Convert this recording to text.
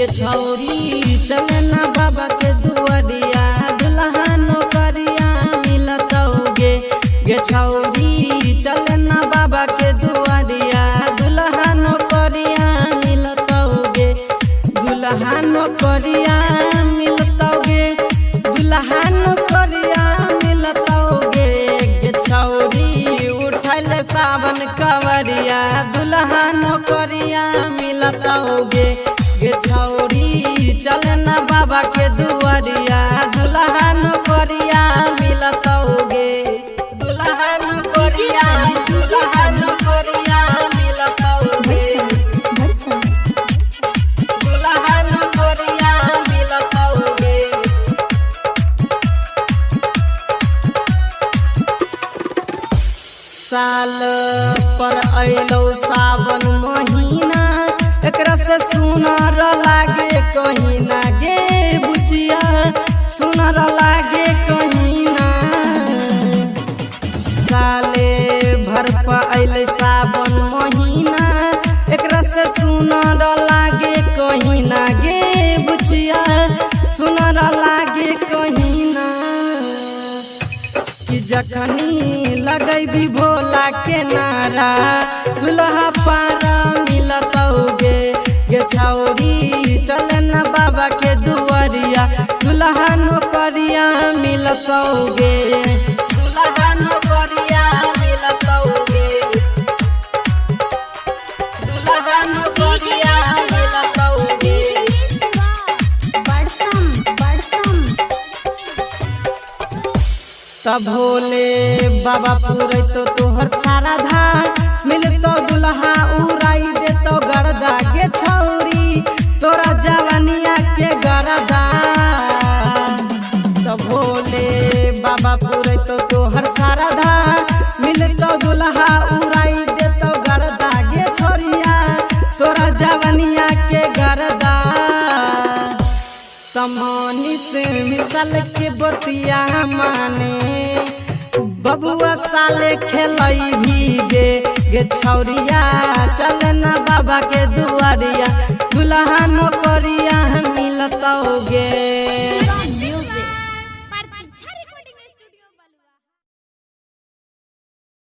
गे छौरी चले ना बाबा के दुआरिया दुल्हा नौकरिया मिलतौगे गे छौरी चले ना बाबा के दुआरिया दुल्हा नौकरिया मिलतौगे दुल्हा नौकरिया मिलतौगे दुल्हा नौकरिया मिलतौगे गे छौरी उठल सावन कवरिया दुल्हा नौकरिया मिलतौगे गे छौरी चले ना बाबा के दुआरिया दुल्हा नौकरिया मिलतौगे दुल्हा नौकरिया मिलतौगे दुल्हा नौकरिया मिलतौगे। साल पर अइलौ सावन महीना एकरा से सुनर लागे कहीं ना गे बुचिया सुनर लागे कहीं ना साले भर पर अइले सावन महीना एकरा से सुनर लागे कहीं ना गे बुचिया सुनर लागे कहीं ना कि जखनी लगई भी भोला के नारा दुल्हा पारा मिलतौगे गे छौरी चले ना बाबा के दुआरिया दुल्हा नौकरिया मिलतौगे दुल्हा नौकरिया मिलतौगे दुल्हा नौकरिया मिलतौगे। तब भोले बाबा पूरे तो तोहर सारा धा मिलतो दुल्हा उड़ाई देतो गरदा गे छौरी तोरा जवानिया के गरदा तब भोले बाबा पूरे तो तोहर सारा धा मिलतो दुल्हा उड़ाई देतो गरदा गे छोरिया तोरा जवानिया के गरदा तमनी से मिसल के बतिया माने बबुआ साले खेलई भी गे छौरिया चले ना बाबा के दुआरिया दुल्हा